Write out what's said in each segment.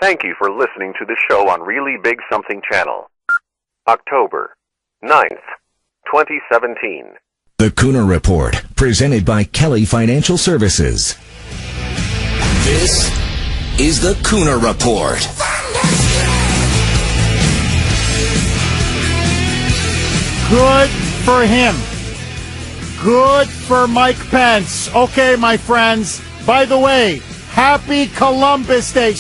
Thank you for listening to the show on Really Big Something Channel. October 9th, 2017. The Kuhner Report, presented by Kelly Financial Services. This is the Kuhner Report. Good for him. Good for Mike Pence. Okay, my friends. By the way, happy Columbus Day.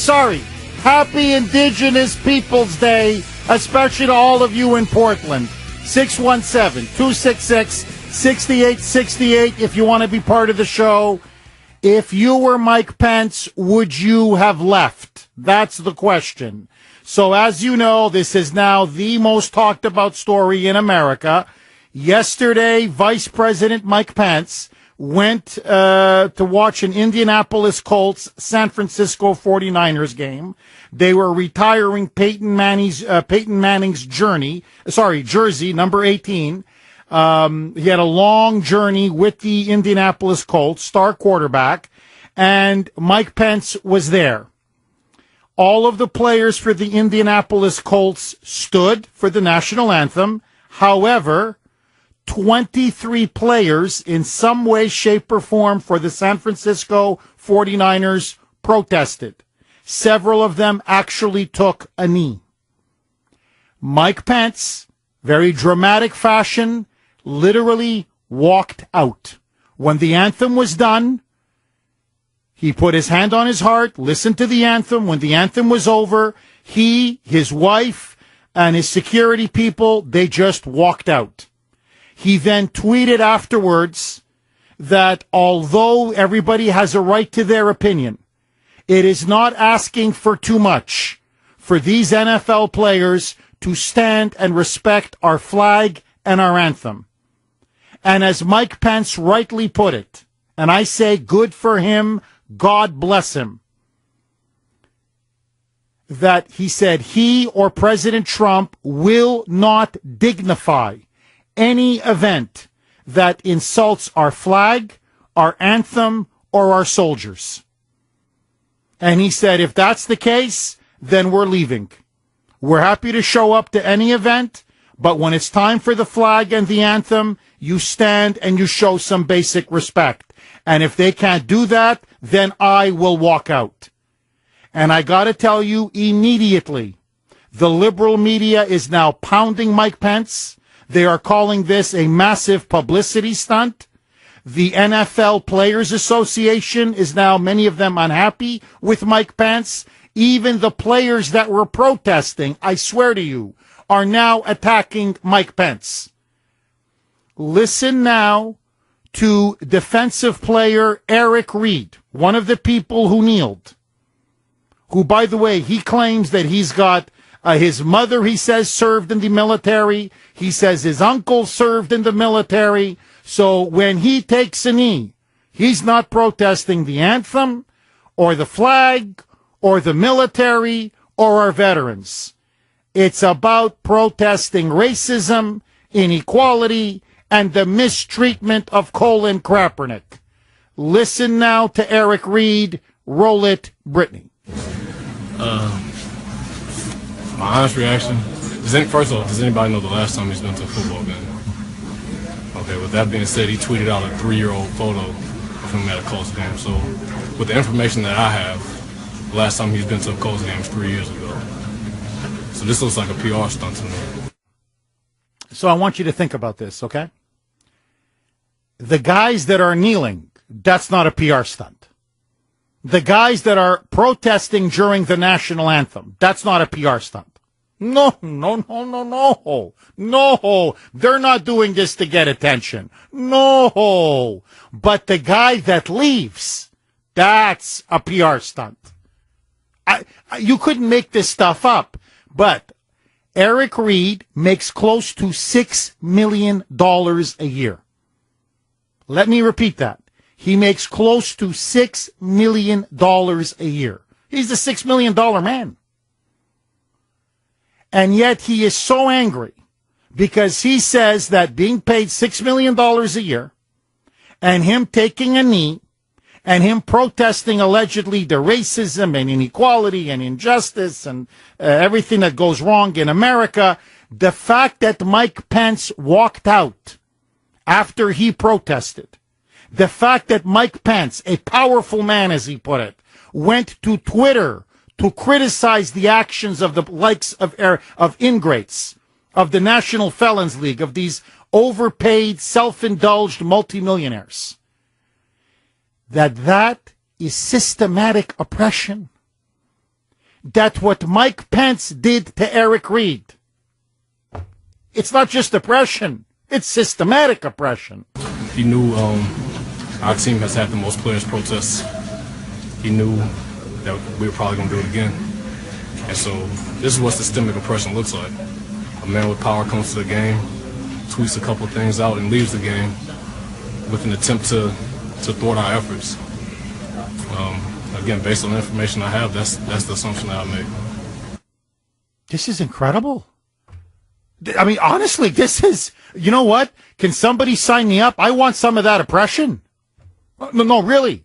Happy Indigenous Peoples Day, especially to all of you in Portland. 617-266-6868 if you want to be part of the show. If you were Mike Pence, would you have left? That's the question. So as you know, this is now the most talked about story in America. Yesterday, Vice President Mike Pence went to watch an Indianapolis Colts San Francisco 49ers game. They were retiring Peyton Manning's jersey, number 18. He had a long journey with the Indianapolis Colts, star quarterback, and Mike Pence was there. All of the players for the Indianapolis Colts stood for the national anthem. However, 23 players in some way, shape, or form for the San Francisco 49ers protested. Several of them actually took a knee. Mike Pence, very dramatic fashion, literally walked out. When the anthem was done, he put his hand on his heart, listened to the anthem. When the anthem was over, he, his wife, and his security people, they just walked out. He then tweeted afterwards that although everybody has a right to their opinion, it is not asking for too much for these NFL players to stand and respect our flag and our anthem. And as Mike Pence rightly put it, and I say good for him, God bless him, that he said he or President Trump will not dignify any event that insults our flag, our anthem, or our soldiers. And he said, if that's the case, then we're leaving. We're happy to show up to any event, but when it's time for the flag and the anthem, you stand and you show some basic respect. And if they can't do that, then I will walk out. And I got to tell you immediately, the liberal media is now pounding Mike Pence. They are calling this a massive publicity stunt. The NFL Players Association is now, many of them, unhappy with Mike Pence. Even the players that were protesting, I swear to you, are now attacking Mike Pence. Listen now to defensive player Eric Reed, one of the people who kneeled, who, by the way, he claims that he's got his mother, he says, served in the military. He says his uncle served in the military. So when he takes a knee, he's not protesting the anthem or the flag or the military or our veterans. It's about protesting racism, inequality, and the mistreatment of Colin Kaepernick. Listen now to Eric Reed. Roll it, Brittany. My honest reaction, first of all, does anybody know the last time he's been to a football game? Okay, with that being said, he tweeted out a 3-year-old photo of him at a Colts game. So with the information that I have, the last time he's been to a Colts game was 3 years ago. So this looks like a PR stunt to me. So I want you to think about this, okay? The guys that are kneeling, that's not a PR stunt. The guys that are protesting during the national anthem, that's not a PR stunt. No. They're not doing this to get attention. No. But the guy that leaves, that's a PR stunt. You couldn't make this stuff up. But Eric Reed makes close to $6 million a year. Let me repeat that. He makes close to $6 million a year. He's a $6 million man. And yet he is so angry because he says that being paid $6 million a year and him taking a knee and him protesting allegedly the racism and inequality and injustice and everything that goes wrong in America, the fact that Mike Pence walked out after he protested, the fact that Mike Pence, a powerful man as he put it, went to Twitter to criticize the actions of the likes of ingrates, of the National Felons League, of these overpaid, self-indulged multimillionaires, that is systematic oppression. That what Mike Pence did to Eric Reid, it's not just oppression, it's systematic oppression. He knew our team has had the most players protests. He knew that we were probably going to do it again. And so this is what systemic oppression looks like. A man with power comes to the game, tweets a couple things out, and leaves the game with an attempt to thwart our efforts. Again, based on the information I have, that's the assumption that I make. This is incredible. I mean, honestly, this is, you know what? Can somebody sign me up? I want some of that oppression. No, really.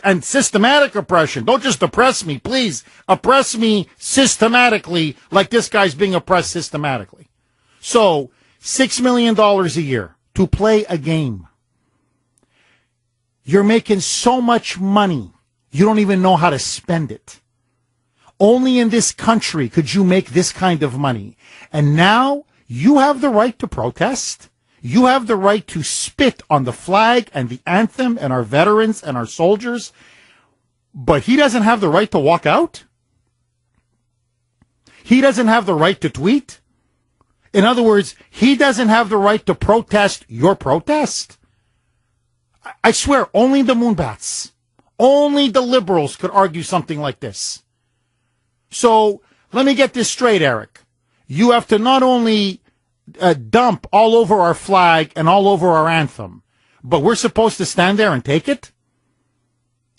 And systematic oppression. Don't just oppress me, please. Oppress me systematically like this guy's being oppressed systematically. So, $6 million a year to play a game. You're making so much money, you don't even know how to spend it. Only in this country could you make this kind of money. And now you have the right to protest. You have the right to spit on the flag and the anthem and our veterans and our soldiers. But he doesn't have the right to walk out? He doesn't have the right to tweet? In other words, he doesn't have the right to protest your protest? I swear, only the Moonbats, only the liberals could argue something like this. So, let me get this straight, Eric. You have to not only dump all over our flag and all over our anthem, but we're supposed to stand there and take it?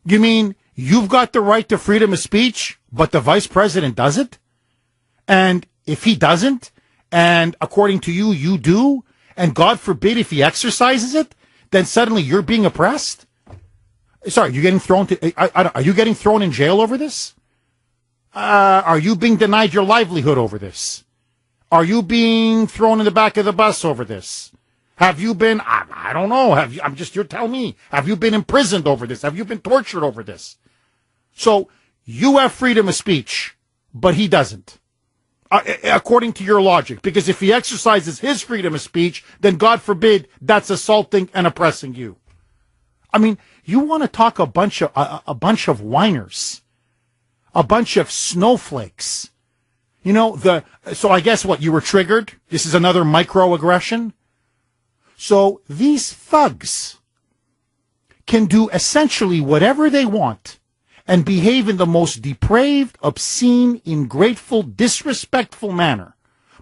You mean you've got the right to freedom of speech, but the vice president doesn't? And if he doesn't, and according to you, you do, and God forbid if he exercises it, then suddenly you're being oppressed? Sorry, you're getting thrown are you getting thrown in jail over this? Are you being denied your livelihood over this? Are you being thrown in the back of the bus over this? Have you been, I don't know, you're telling me, have you been imprisoned over this? Have you been tortured over this? So, you have freedom of speech, but he doesn't. According to your logic, because if he exercises his freedom of speech, then God forbid that's assaulting and oppressing you. I mean, you want to talk a bunch of whiners, a bunch of snowflakes. You know, so I guess what, you were triggered? This is another microaggression? So these thugs can do essentially whatever they want and behave in the most depraved, obscene, ingrateful, disrespectful manner.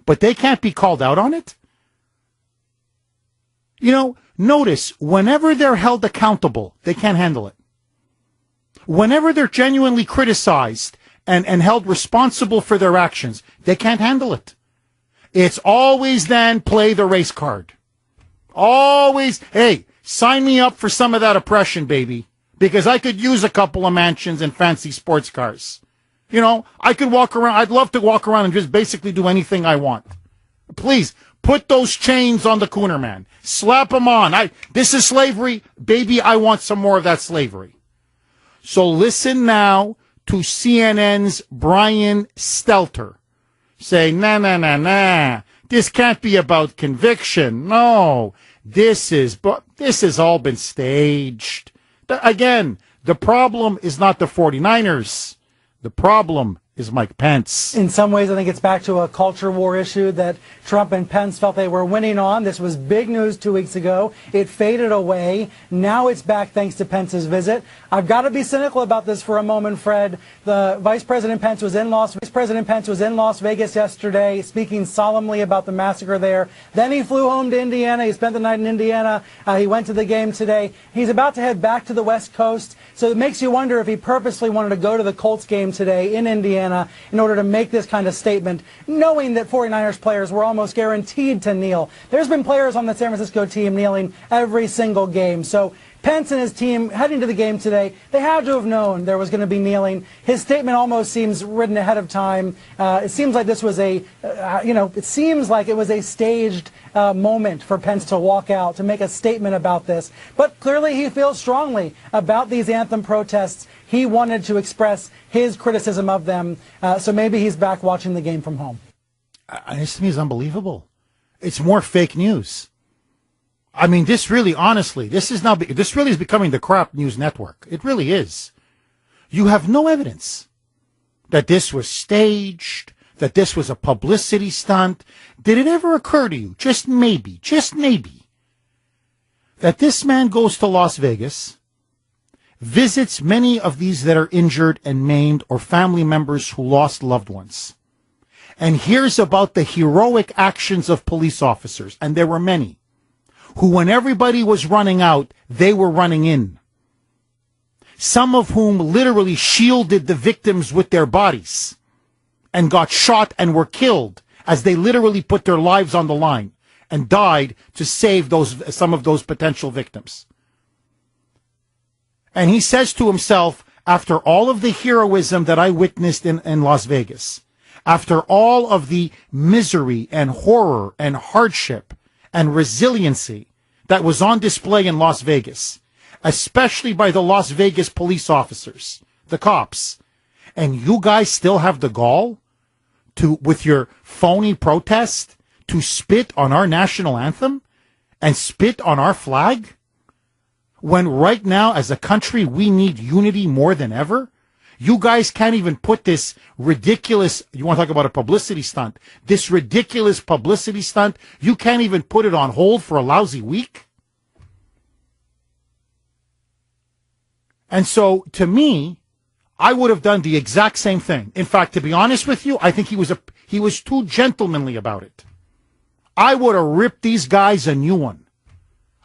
But they can't be called out on it? You know, notice, whenever they're held accountable, they can't handle it. Whenever they're genuinely criticized and held responsible for their actions, they can't handle it. It's always then play the race card. Always, hey, sign me up for some of that oppression, baby. Because I could use a couple of mansions and fancy sports cars. You know, I could walk around. I'd love to walk around and just basically do anything I want. Please, put those chains on the Kuhner man. Slap them on. This is slavery. Baby, I want some more of that slavery. So listen now to CNN's Brian Stelter say, nah. This can't be about conviction. No, this has all been staged. Again, the problem is not the 49ers. The problem is Mike Pence. In some ways, I think it's back to a culture war issue that Trump and Pence felt they were winning on. This was big news 2 weeks ago. It faded away. Now it's back thanks to Pence's visit. I've got to be cynical about this for a moment, Fred. The Vice President Pence was in Las Vegas yesterday, speaking solemnly about the massacre there. Then he flew home to Indiana. He spent the night in Indiana. He went to the game today. He's about to head back to the West Coast. So it makes you wonder if he purposely wanted to go to the Colts game today in Indiana in order to make this kind of statement, knowing that 49ers players were almost guaranteed to kneel. There's been players on the San Francisco team kneeling every single game. So Pence and his team heading to the game today, they had to have known there was going to be kneeling. His statement almost seems written ahead of time. It seems like this was it seems like it was a staged moment for Pence to walk out, to make a statement about this. But clearly he feels strongly about these anthem protests. He wanted to express his criticism of them. So maybe he's back watching the game from home. This to me is unbelievable. It's more fake news. I mean, this really, honestly, this really is becoming the crap news network. It really is. You have no evidence that this was staged, that this was a publicity stunt. Did it ever occur to you, just maybe, that this man goes to Las Vegas, visits many of these that are injured and maimed or family members who lost loved ones, and hears about the heroic actions of police officers, and there were many, who when everybody was running out, they were running in. Some of whom literally shielded the victims with their bodies and got shot and were killed as they literally put their lives on the line and died to save some of those potential victims. And he says to himself, after all of the heroism that I witnessed in Las Vegas, after all of the misery and horror and hardship and resiliency that was on display in Las Vegas, especially by the Las Vegas police officers, the cops, and you guys still have the gall to, with your phony protest, to spit on our national anthem and spit on our flag, when right now as a country we need unity more than ever? You guys can't even put this ridiculous, you want to talk about a publicity stunt, this ridiculous publicity stunt, you can't even put it on hold for a lousy week? And so, to me, I would have done the exact same thing. In fact, to be honest with you, I think he was too gentlemanly about it. I would have ripped these guys a new one.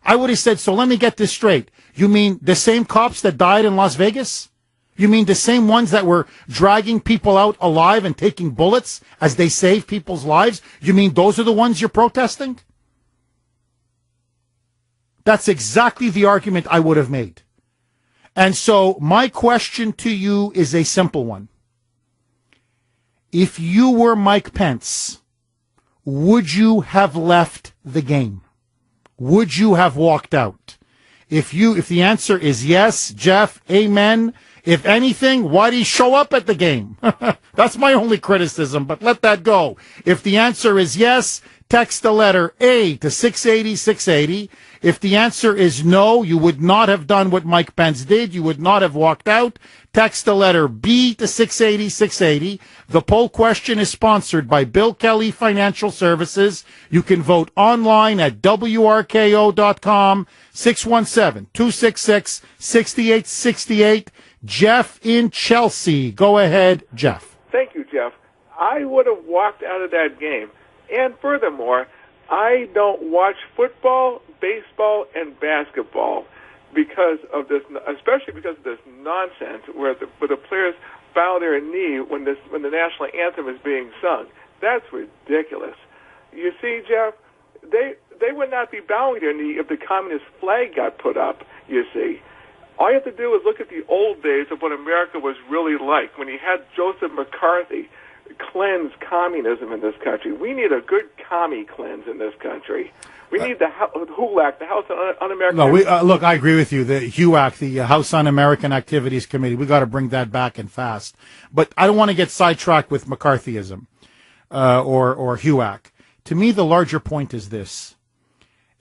I would have said, so let me get this straight. You mean the same cops that died in Las Vegas? You mean the same ones that were dragging people out alive and taking bullets as they save people's lives? You mean those are the ones you're protesting? That's exactly the argument I would have made. And so my question to you is a simple one. If you were Mike Pence, would you have left the game? Would you have walked out? If the answer is yes, Jeff, amen. If anything, why'd he show up at the game? That's my only criticism, but let that go. If the answer is yes, text the letter A to 680-680. If the answer is no, you would not have done what Mike Pence did. You would not have walked out. Text the letter B to 680-680. The poll question is sponsored by Bill Kelly Financial Services. You can vote online at WRKO.com, 617-266-6868. Jeff in Chelsea. Go ahead, Jeff. Thank you, Jeff. I would have walked out of that game. And furthermore, I don't watch football, baseball, and basketball because of this, especially because of this nonsense where the players bow their knee when the national anthem is being sung. That's ridiculous. You see, Jeff, they would not be bowing their knee if the communist flag got put up, you see. All you have to do is look at the old days of what America was really like, when you had Joseph McCarthy cleanse communism in this country. We need a good commie cleanse in this country. We need the HUAC, the House Un-American... No, look, I agree with you. The HUAC, the House Un-American Activities Committee, we got to bring that back and fast. But I don't want to get sidetracked with McCarthyism or HUAC. To me, the larger point is this.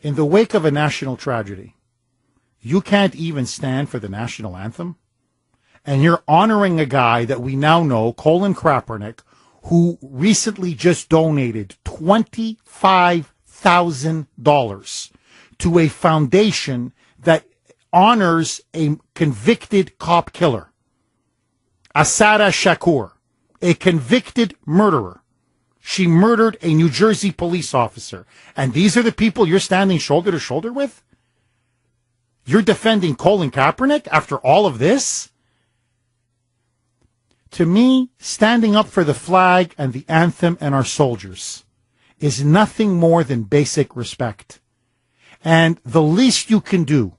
In the wake of a national tragedy, you can't even stand for the national anthem, and you're honoring a guy that we now know, Colin Kaepernick, who recently just donated $25,000 to a foundation that honors a convicted cop killer, Asada Shakur, a convicted murderer. She murdered a New Jersey police officer. And these are the people you're standing shoulder to shoulder with? You're defending Colin Kaepernick after all of this? To me, standing up for the flag and the anthem and our soldiers is nothing more than basic respect. And the least you can do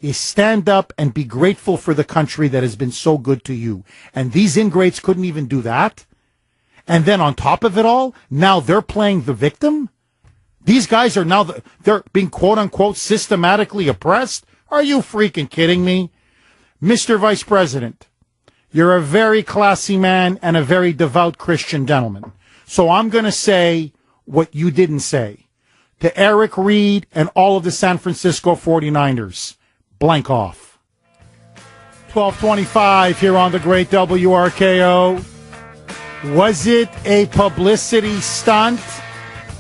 is stand up and be grateful for the country that has been so good to you. And these ingrates couldn't even do that. And then on top of it all, now they're playing the victim. These guys are now, they're being quote unquote systematically oppressed. Are you freaking kidding me? Mr. Vice President, you're a very classy man and a very devout Christian gentleman. So I'm going to say what you didn't say. To Eric Reed and all of the San Francisco 49ers, blank off. 12:25 here on the great WRKO. Was it a publicity stunt?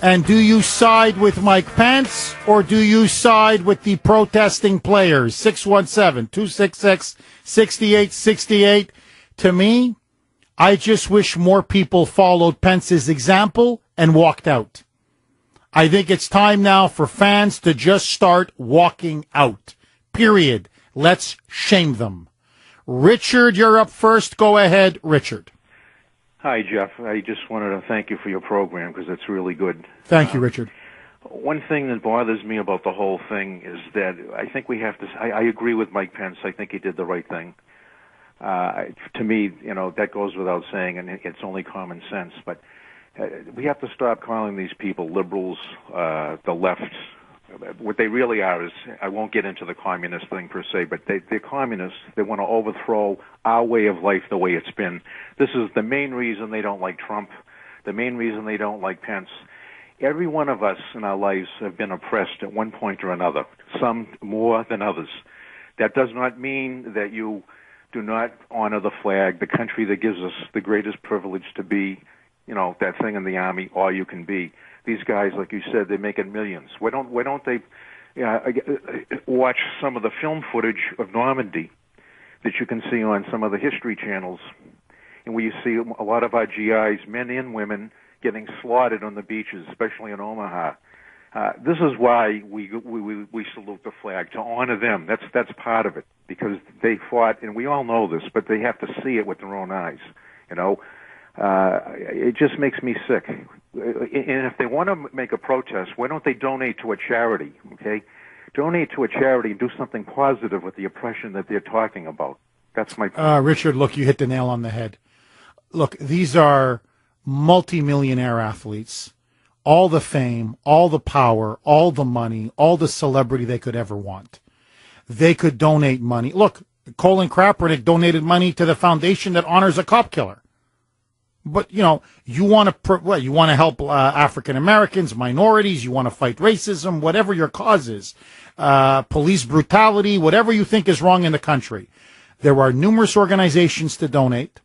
And do you side with Mike Pence or do you side with the protesting players? 617-266-6868. To me, I just wish more people followed Pence's example and walked out. I think it's time now for fans to just start walking out. Period. Let's shame them. Richard, you're up first. Go ahead, Richard. Hi, Jeff. I just wanted to thank you for your program because it's really good. Thank you, Richard. One thing that bothers me about the whole thing is that I think we have to. I agree with Mike Pence. I think he did the right thing. To me, that goes without saying, and it's only common sense. But we have to stop calling these people liberals, the left. What they really are is, I won't get into the communist thing per se, but they're communists. They want to overthrow our way of life the way it's been. This is the main reason they don't like Trump, the main reason they don't like Pence. Every one of us in our lives have been oppressed at one point or another, some more than others. That does not mean that you do not honor the flag, the country that gives us the greatest privilege to be, that thing in the Army, all you can be. These guys, like you said, they're making millions. Why don't they watch some of the film footage of Normandy that you can see on some of the history channels, and where you see a lot of our GIs, men and women, getting slaughtered on the beaches, especially in Omaha. This is why we salute the flag, to honor them. That's part of it, because they fought, and we all know this, but they have to see it with their own eyes. It just makes me sick. And if they want to make a protest, why don't they donate to a charity, okay? Donate to a charity and do something positive with the oppression that they're talking about. That's my point. Richard, look, you hit the nail on the head. Look, these are multimillionaire athletes. All the fame, all the power, all the money, all the celebrity they could ever want. They could donate money. Look, Colin Kaepernick donated money to the foundation that honors a cop killer. But, you want to help African Americans, minorities, you want to fight racism, whatever your cause is, police brutality, whatever you think is wrong in the country. There are numerous organizations to donate.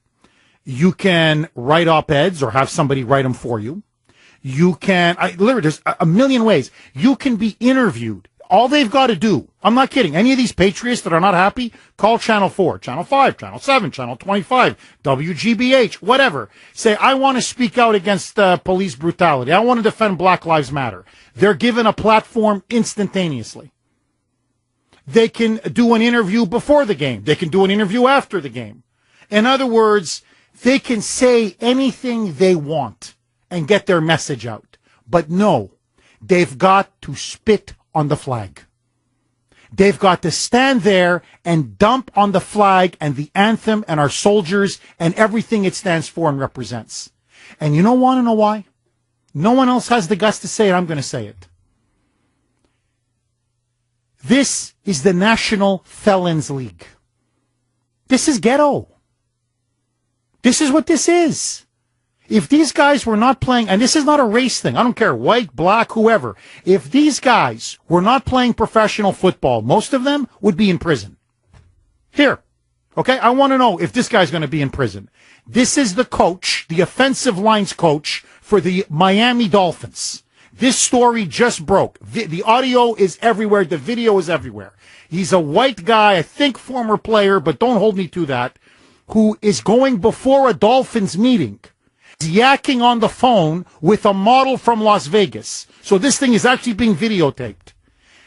You can write op-eds or have somebody write them for you. You can, literally, there's a million ways. You can be interviewed. All they've got to do, I'm not kidding, any of these patriots that are not happy, call Channel 4, Channel 5, Channel 7, Channel 25, WGBH, whatever. Say, I want to speak out against police brutality. I want to defend Black Lives Matter. They're given a platform instantaneously. They can do an interview before the game. They can do an interview after the game. In other words, they can say anything they want and get their message out. But no, they've got to spit on the flag. They've got to stand there and dump on the flag and the anthem and our soldiers and everything it stands for and represents. And you want to know why? No one else has the guts to say it. I'm going to say it. This is the National Felons League. This is ghetto. This is what this is. If these guys were not playing, and this is not a race thing, I don't care, white, black, whoever. If these guys were not playing professional football, most of them would be in prison. Here, okay, I want to know if this guy's going to be in prison. This is the coach, the offensive lines coach for the Miami Dolphins. This story just broke. The audio is everywhere. The video is everywhere. He's a white guy, I think former player, but don't hold me to that, who is going before a Dolphins meeting, yakking on the phone with a model from Las Vegas. So this thing is actually being videotaped.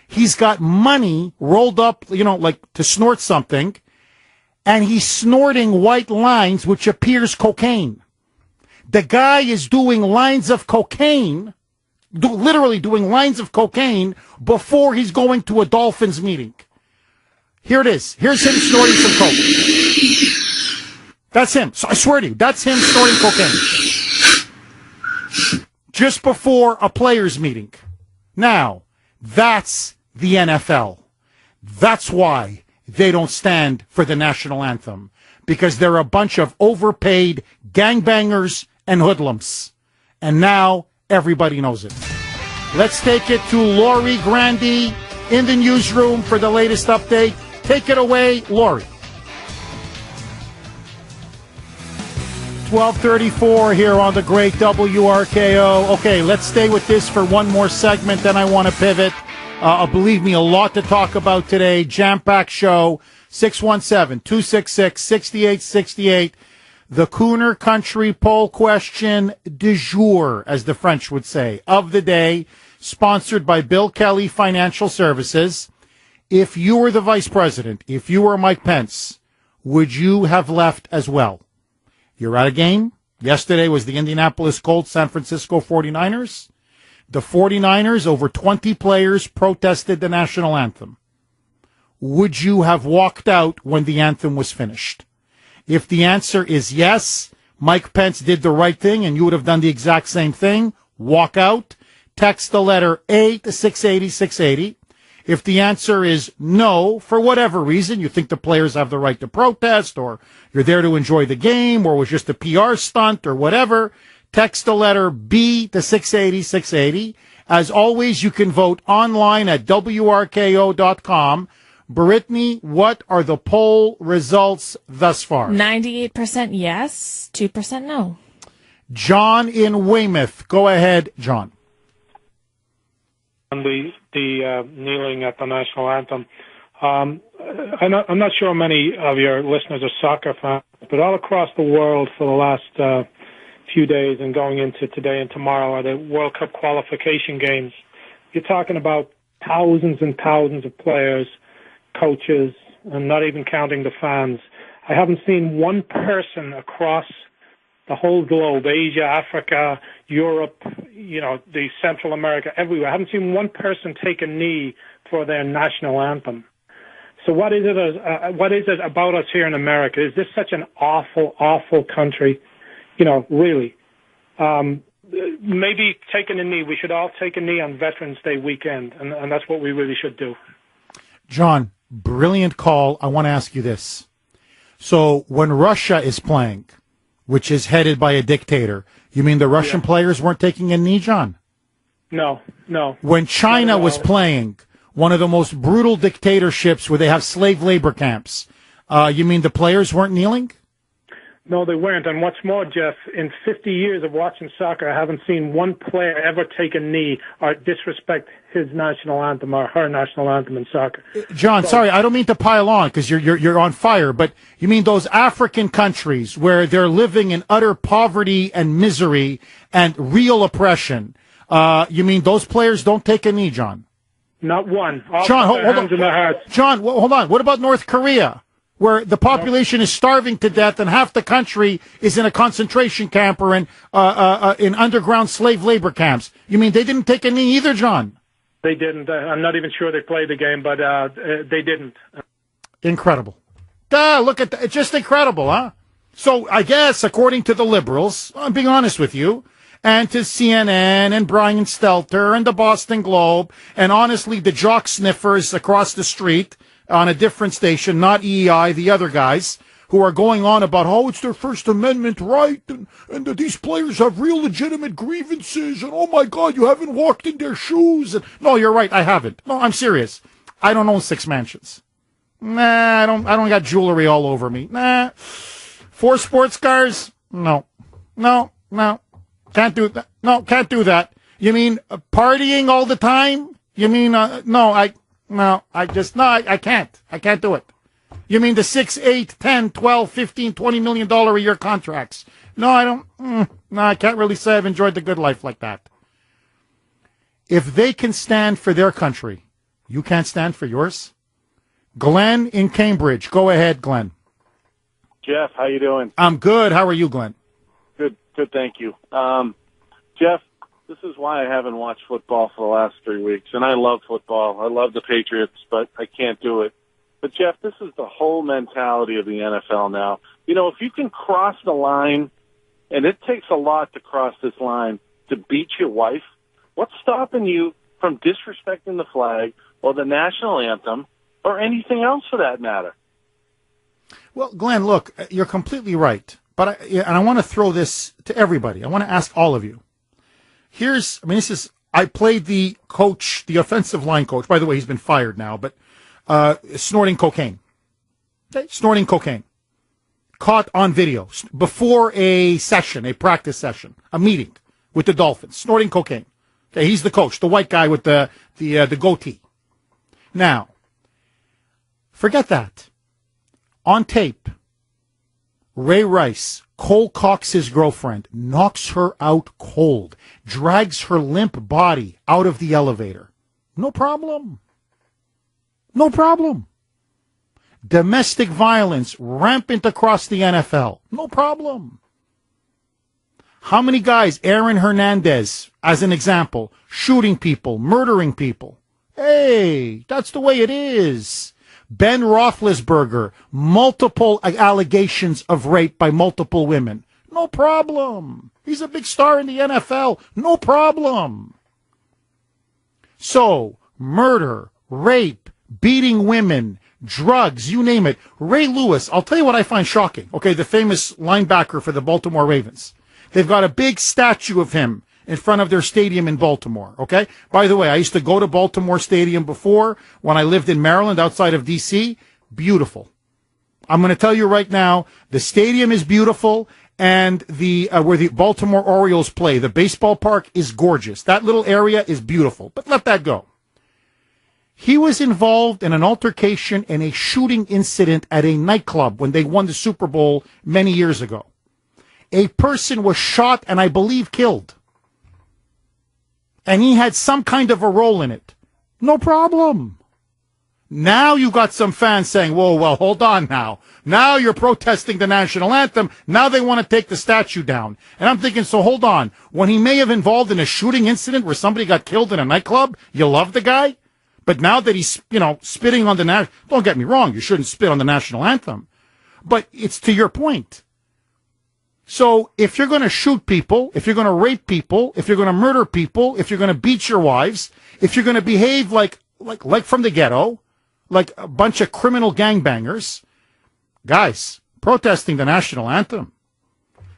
He's got money rolled up, like to snort something, and he's snorting white lines, which appears cocaine. The guy is doing lines of cocaine, literally doing lines of cocaine before he's going to a Dolphins meeting. Here it is. Here's him snorting some coke. That's him. So I swear to you, that's him snorting cocaine. Just before a players' meeting. Now, that's the NFL. That's why they don't stand for the national anthem. Because they're a bunch of overpaid gangbangers and hoodlums. And now everybody knows it. Let's take it to Lori Grandi in the newsroom for the latest update. Take it away, Lori. 12:34 here on the great WRKO. Okay, let's stay with this for one more segment, then I want to pivot. Believe me, a lot to talk about today. Jam-packed show. 617-266-6868. The Kuhner Country poll question du jour, as the French would say, of the day, sponsored by Bill Kelly Financial Services. If you were the vice president, if you were Mike Pence, would you have left as well? You're at a game. Yesterday was the Indianapolis Colts, San Francisco 49ers. The 49ers, over 20 players, protested the national anthem. Would you have walked out when the anthem was finished? If the answer is yes, Mike Pence did the right thing and you would have done the exact same thing, walk out, text the letter A to 680-680. If the answer is no, for whatever reason, you think the players have the right to protest, or you're there to enjoy the game, or it was just a PR stunt, or whatever, text the letter B to 680-680. As always, you can vote online at WRKO.com. Brittany, what are the poll results thus far? 98% yes, 2% no. John in Weymouth. Go ahead, John. On the kneeling at the national anthem. I'm not sure how many of your listeners are soccer fans, but all across the world for the last few days and going into today and tomorrow are the World Cup qualification games. You're talking about thousands and thousands of players, coaches, and not even counting the fans. I haven't seen one person across the whole globe, Asia, Africa, Europe, the Central America, everywhere. I haven't seen one person take a knee for their national anthem. So what is it about us here in America? Is this such an awful, awful country? Really. Maybe taking a knee. We should all take a knee on Veterans Day weekend, and that's what we really should do. John, brilliant call. I want to ask you this. So when Russia is playing, which is headed by a dictator, you mean the Russian players weren't taking a knee, John? No. When China was playing, one of the most brutal dictatorships where they have slave labor camps, you mean the players weren't kneeling? No, they weren't. And what's more, Jeff, in 50 years of watching soccer, I haven't seen one player ever take a knee or disrespect his national anthem or her national anthem in soccer. John, sorry, I don't mean to pile on because you're on fire, but you mean those African countries where they're living in utter poverty and misery and real oppression. You mean those players don't take a knee, John? Not one. All John, hold on. in their hearts. John, hold on. What about North Korea, where the population is starving to death and half the country is in a concentration camp or in underground slave labor camps? You mean they didn't take a knee either, John? They didn't. I'm not even sure they played the game, but they didn't. Incredible. Look at that. It's just incredible, huh? So I guess, according to the liberals, I'm being honest with you, and to CNN and Brian Stelter and the Boston Globe, and honestly, the jock sniffers across the street on a different station, not EEI, the other guys, who are going on about how it's their First Amendment right, and that these players have real legitimate grievances, and oh my God, you haven't walked in their shoes. And, no, you're right, I haven't. No, I'm serious. I don't own 6 mansions. Nah, I don't got jewelry all over me. Nah. 4 sports cars? No. Can't do that. No, can't do that. You mean partying all the time? You mean, I can't. I can't do it. You mean the 6, 8, 10, 12, 15, $20 million a year contracts? No, I don't. No, I can't really say I've enjoyed the good life like that. If they can stand for their country, you can't stand for yours? Glenn in Cambridge. Go ahead, Glenn. Jeff, how you doing? I'm good. How are you, Glenn? Good, thank you. Jeff, this is why I haven't watched football for the last 3 weeks. And I love football. I love the Patriots, but I can't do it. But, Jeff, this is the whole mentality of the NFL now. You know, if you can cross the line, and it takes a lot to cross this line to beat your wife, what's stopping you from disrespecting the flag or the national anthem or anything else for that matter? Well, Glenn, look, you're completely right. But I want to throw this to everybody. I want to ask all of you. I played the coach, the offensive line coach. By the way, he's been fired now, but snorting cocaine. Okay? Snorting cocaine. Caught on video before a practice session, a meeting with the Dolphins. Snorting cocaine. Okay, he's the coach, the white guy with the goatee. Now, forget that. On tape, Ray Rice, Cole Cox's girlfriend, knocks her out cold, drags her limp body out of the elevator. No problem. No problem. Domestic violence rampant across the NFL. No problem. How many guys, Aaron Hernandez, as an example, shooting people, murdering people? Hey, that's the way it is. Ben Roethlisberger, multiple allegations of rape by multiple women. No problem. He's a big star in the NFL. No problem. So, murder, rape, beating women, drugs, you name it. Ray Lewis, I'll tell you what I find shocking. Okay, the famous linebacker for the Baltimore Ravens. They've got a big statue of him in front of their stadium in Baltimore, okay? By the way, I used to go to Baltimore Stadium before when I lived in Maryland outside of D.C. Beautiful. I'm going to tell you right now, the stadium is beautiful, and where the Baltimore Orioles play, the baseball park is gorgeous. That little area is beautiful, but let that go. He was involved in an altercation and a shooting incident at a nightclub when they won the Super Bowl many years ago. A person was shot and I believe killed. And he had some kind of a role in it. No problem. Now you got some fans saying, whoa, well, hold on now. Now you're protesting the national anthem. Now they want to take the statue down. And I'm thinking, so hold on. When he may have involved in a shooting incident where somebody got killed in a nightclub, you love the guy? But now that he's, spitting on the don't get me wrong, you shouldn't spit on the national anthem. But it's to your point. So if you're going to shoot people, if you're going to rape people, if you're going to murder people, if you're going to beat your wives, if you're going to behave like from the ghetto, like a bunch of criminal gangbangers, guys, protesting the national anthem.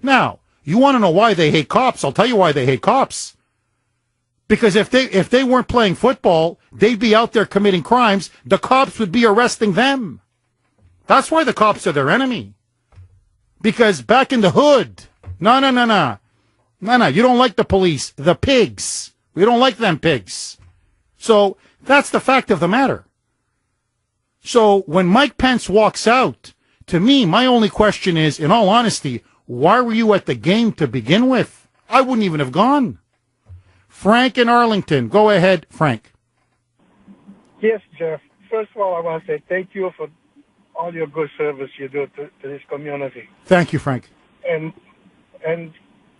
Now, you want to know why they hate cops? I'll tell you why they hate cops. Because if they weren't playing football, they'd be out there committing crimes. The cops would be arresting them. That's why the cops are their enemy. Because back in the hood, no, you don't like the police. The pigs. We don't like them pigs. So that's the fact of the matter. So when Mike Pence walks out, to me, my only question is, in all honesty, why were you at the game to begin with? I wouldn't even have gone. Frank in Arlington. Go ahead, Frank. Yes, Jeff. First of all, I want to say thank you for all your good service you do to this community. Thank you, Frank. And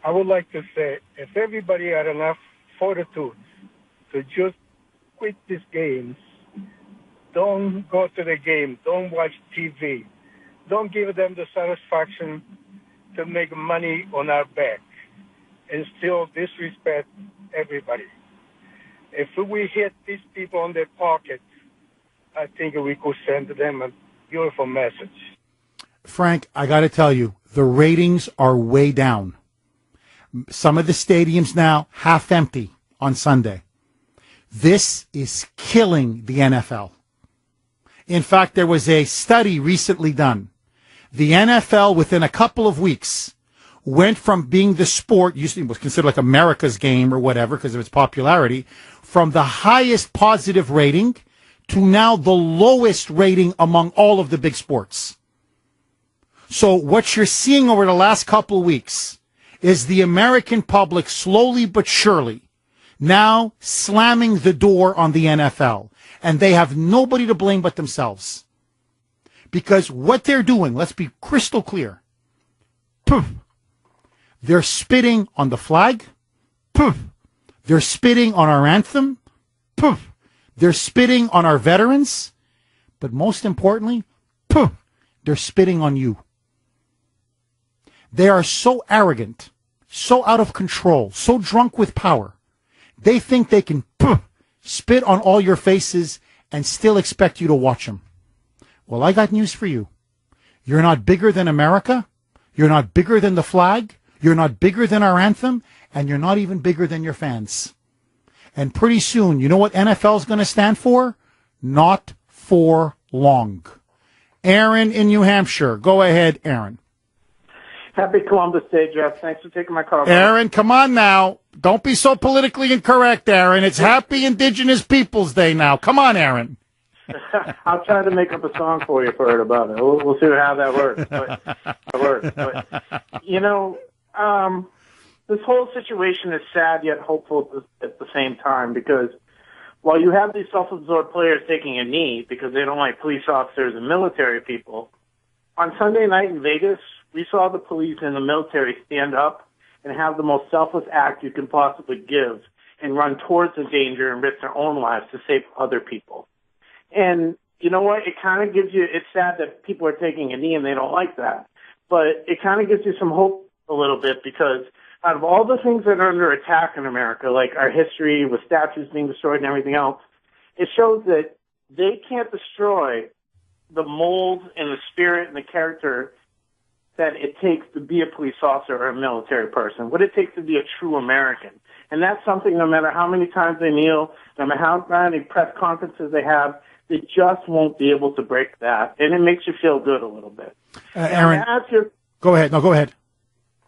I would like to say, if everybody had enough fortitude to just quit these games, don't go to the game, don't watch TV, don't give them the satisfaction to make money on our back and still disrespect everybody. If we hit these people on their pockets, I think we could send them a beautiful message. Frank, I got to tell you, the ratings are way down. Some of the stadiums now half empty on Sunday. This is killing the NFL. In fact, there was a study recently done. The NFL, within a couple of weeks, went from being the sport, usually was considered like America's game or whatever because of its popularity, from the highest positive rating to now the lowest rating among all of the big sports. So what you're seeing over the last couple of weeks is the American public slowly but surely now slamming the door on the NFL. And they have nobody to blame but themselves. Because what they're doing, let's be crystal clear, poof, they're spitting on the flag, poof, they're spitting on our anthem, poof, they're spitting on our veterans, But most importantly, they're spitting on you. They are so arrogant, so out of control, so drunk with power. They think they can spit on all your faces and still expect you to watch them. Well, I got news for you. You're not bigger than America. You're not bigger than the flag. You're not bigger than our anthem. And you're not even bigger than your fans. And pretty soon, you know what NFL is going to stand for? Not for long. Aaron in New Hampshire. Go ahead, Aaron. Happy Columbus Day, Jeff. Thanks for taking my call. Aaron, come on now. Don't be so politically incorrect, Aaron. It's Happy Indigenous Peoples Day now. Come on, Aaron. I'll try to make up a song for you for it about it. We'll see how that works. But, you know, this whole situation is sad yet hopeful at the same time, because while you have these self-absorbed players taking a knee because they don't like police officers and military people, on Sunday night in Vegas, we saw the police and the military stand up and have the most selfless act you can possibly give and run towards the danger and risk their own lives to save other people. And you know what? It kind of gives you, it's sad that people are taking a knee and they don't like that, but it kind of gives you some hope a little bit, because out of all the things that are under attack in America, like our history with statues being destroyed and everything else, it shows that they can't destroy the mold and the spirit and the character that it takes to be a police officer or a military person, what it takes to be a true American. And that's something, no matter how many times they kneel, no matter how many press conferences they have, they just won't be able to break that. And it makes you feel good a little bit. Aaron, go ahead. No, go ahead.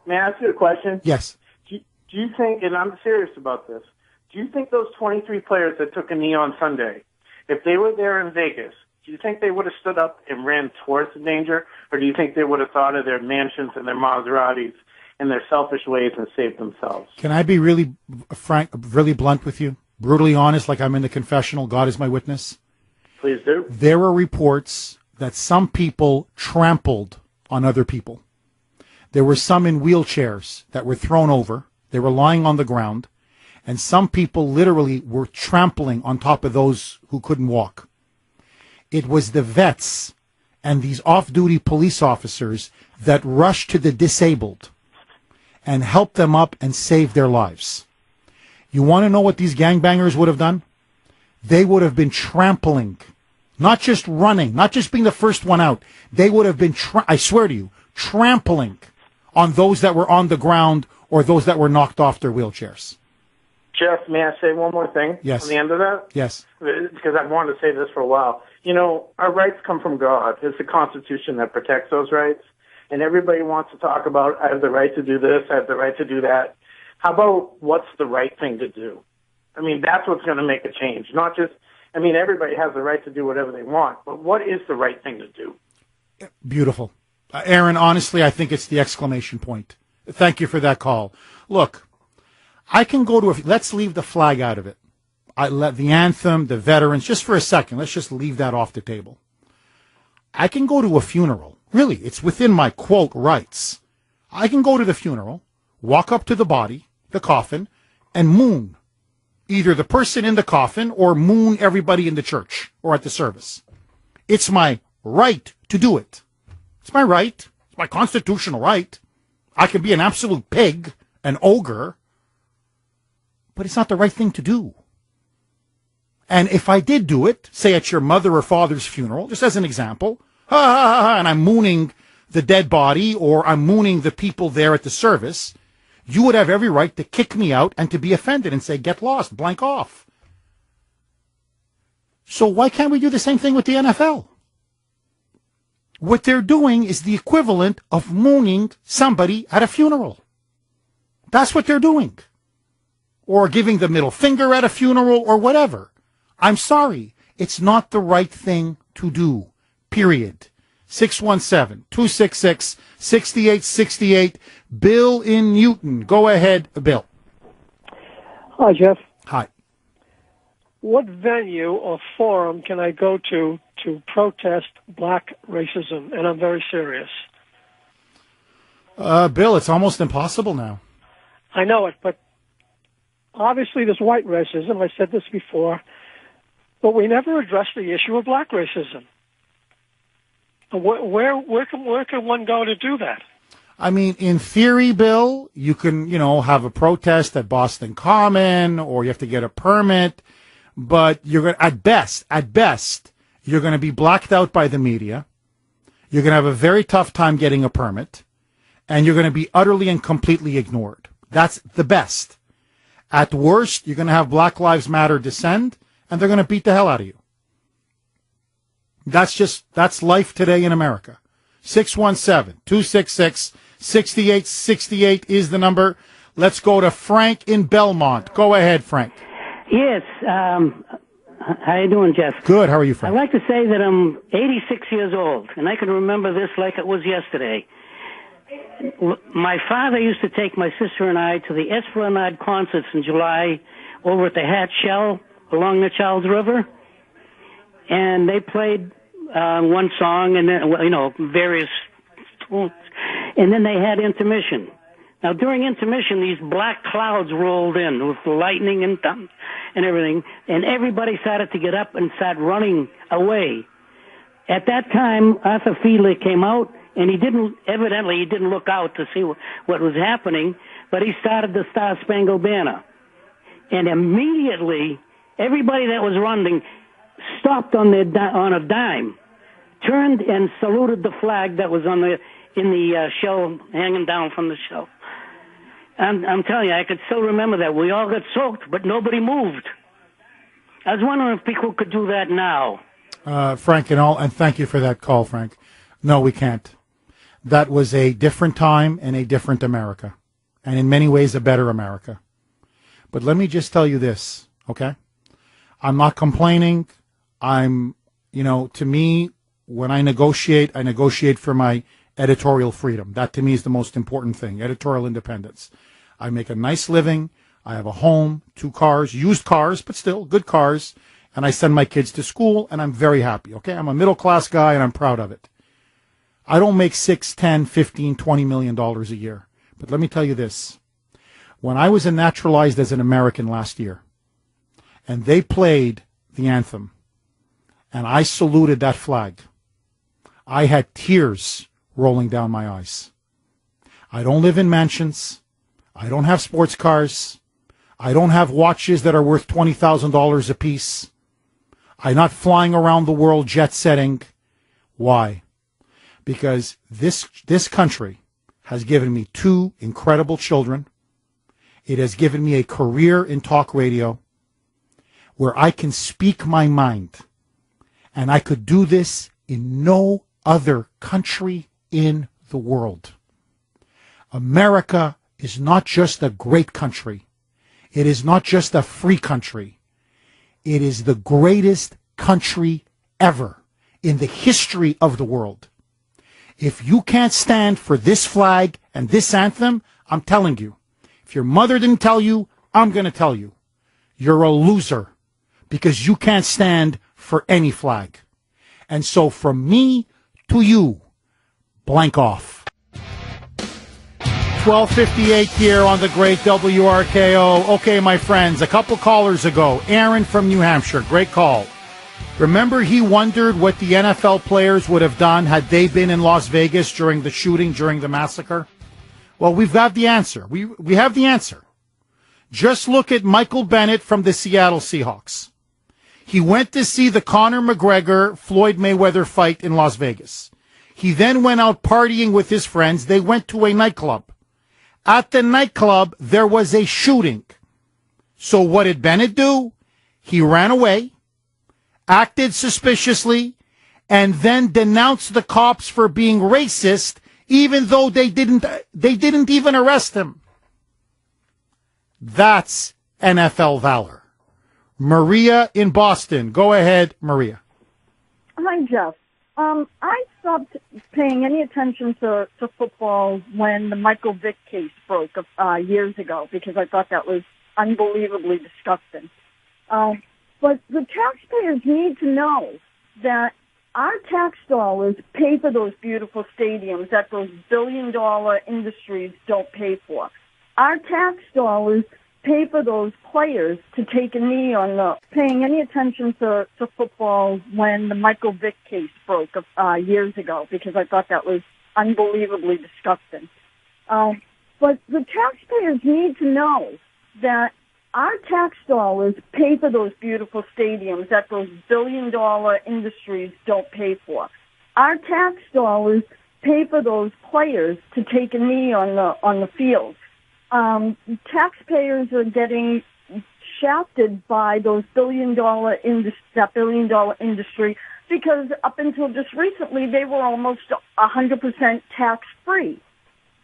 May I ask you a question? Yes. Do you think, and I'm serious about this, do you think those 23 players that took a knee on Sunday, if they were there in Vegas, do you think they would have stood up and ran towards the danger, or do you think they would have thought of their mansions and their Maseratis and their selfish ways and saved themselves? Can I be really frank, really blunt with you? Brutally honest, like I'm in the confessional, God is my witness? Please do. There were reports that some people trampled on other people. There were some in wheelchairs that were thrown over. They were lying on the ground. And some people literally were trampling on top of those who couldn't walk. It was the vets and these off-duty police officers that rushed to the disabled and helped them up and saved their lives. You want to know what these gangbangers would have done? They would have been trampling, not just running, not just being the first one out. They would have been, I swear to you, trampling on those that were on the ground or those that were knocked off their wheelchairs. Jeff, may I say one more thing? Yes. On the end of that? Yes. Because I've wanted to say this for a while. You know, our rights come from God. It's the Constitution that protects those rights. And everybody wants to talk about, I have the right to do this, I have the right to do that. How about what's the right thing to do? I mean, that's what's going to make a change. Not just, I mean, everybody has the right to do whatever they want, but what is the right thing to do? Beautiful. Aaron, honestly, I think it's the exclamation point. Thank you for that call. Look, I can go to let's leave the flag out of it. I let the anthem, the veterans, just for a second, let's just leave that off the table. I can go to a funeral. Really, it's within my, quote, rights. I can go to the funeral, walk up to the body, the coffin, and moon either the person in the coffin or moon everybody in the church or at the service. It's my right to do it. It's my right. It's my constitutional right. I can be an absolute pig, an ogre, but it's not the right thing to do. And if I did do it, say at your mother or father's funeral, just as an example, and I'm mooning the dead body or I'm mooning the people there at the service, you would have every right to kick me out and to be offended and say, get lost, blank off. So why can't we do the same thing with the NFL? What they're doing is the equivalent of mooning somebody at a funeral. That's what they're doing. Or giving the middle finger at a funeral or whatever. I'm sorry. It's not the right thing to do. Period. 617-266-6868. Bill in Newton. Go ahead, Bill. Hi, Jeff. Hi. What venue or forum can I go to protest black racism? And I'm very serious. Bill, it's almost impossible now. I know it, but obviously there's white racism. I said this before. But we never address the issue of black racism. Where can one go to do that? I mean, in theory, Bill, you can, have a protest at Boston Common, or you have to get a permit, but you're going to, at best, you're going to be blacked out by the media. You're going to have a very tough time getting a permit, and you're going to be utterly and completely ignored. That's the best. At worst, you're going to have Black Lives Matter descend, and they're going to beat the hell out of you. That's life today in America. 617-266-6868 is the number. Let's go to Frank in Belmont. Go ahead, Frank. Yes. How you doing, Jeff? Good. How are you, Frank? I'd like to say that I'm 86 years old, and I can remember this like it was yesterday. My father used to take my sister and I to the Esplanade concerts in July over at the Hat Shell along the Charles River, and they played one song and then, various tunes, and then they had intermission. Now, during intermission, these black clouds rolled in with lightning and thunder and everything, and everybody started to get up and start running away. At that time, Arthur Fiedler came out, and he didn't look out to see what was happening, but he started the Star Spangled Banner. And immediately, everybody that was running stopped on a dime, turned and saluted the flag that was in the shell, hanging down from the shell. I'm telling you, I could still remember that. We all got soaked, but nobody moved. I was wondering if people could do that now. Frank, and thank you for that call, Frank. No, we can't. That was a different time and a different America, and in many ways a better America. But let me just tell you this, okay? I'm not complaining. To me, when I negotiate for my editorial freedom. That to me is the most important thing, editorial independence. I make a nice living. I have a home, 2 cars, used cars, but still good cars. And I send my kids to school, and I'm very happy, okay? I'm a middle-class guy, and I'm proud of it. I don't make $6, $10, $15, $20 million a year. But let me tell you this. When I was naturalized as an American last year, and they played the anthem, and I saluted that flag, I had tears rolling down my eyes. I don't live in mansions. I don't have sports cars. I don't have watches that are worth $20,000 a piece. I'm not flying around the world jet-setting. Why? Because this country has given me 2 incredible children. It has given me a career in talk radio where I can speak my mind. And I could do this in no other country in the world. America is not just a great country. It is not just a free country. It is the greatest country ever in the history of the world. If you can't stand for this flag and this anthem, I'm telling you, if your mother didn't tell you, I'm going to tell you. You're a loser because you can't stand for any flag. And so from me to you, blank off. 12:58 here on the great WRKO. Okay, my friends, a couple callers ago, Aaron from New Hampshire, great call. Remember he wondered what the NFL players would have done had they been in Las Vegas during the shooting, during the massacre? Well, we've got the answer. We have the answer. Just look at Michael Bennett from the Seattle Seahawks. He went to see the Conor McGregor-Floyd Mayweather fight in Las Vegas. He then went out partying with his friends. They went to a nightclub. At the nightclub, there was a shooting. So what did Bennett do? He ran away, acted suspiciously, and then denounced the cops for being racist, even though they didn't even arrest him. That's NFL valor. Maria in Boston. Go ahead, Maria. Hi, Jeff. I stopped paying any attention to football when the Michael Vick case broke years ago because I thought that was unbelievably disgusting. But the taxpayers need to know that our tax dollars pay for those beautiful stadiums that those billion-dollar industries don't pay for. Our tax dollars pay for those players to take a knee on paying any attention to football when the Michael Vick case broke years ago, because I thought that was unbelievably disgusting. But the taxpayers need to know that our tax dollars pay for those beautiful stadiums that those billion-dollar industries don't pay for. Our tax dollars pay for those players to take a knee on the field. Taxpayers are getting shafted by those billion-dollar industry, because up until just recently they were almost 100% tax-free.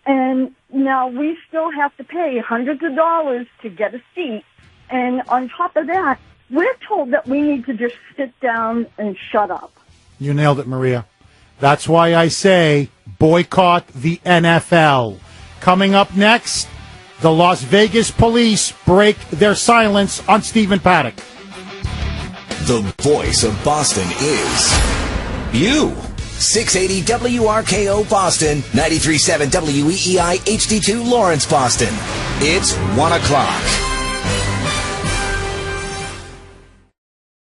And now we still have to pay hundreds of dollars to get a seat. And on top of that, we're told that we need to just sit down and shut up. You nailed it, Maria. That's why I say boycott the NFL. Coming up next, the Las Vegas police break their silence on Stephen Paddock. The voice of Boston is you. 680 WRKO Boston, 93.7 WEEI HD2 Lawrence, Boston. It's 1 o'clock.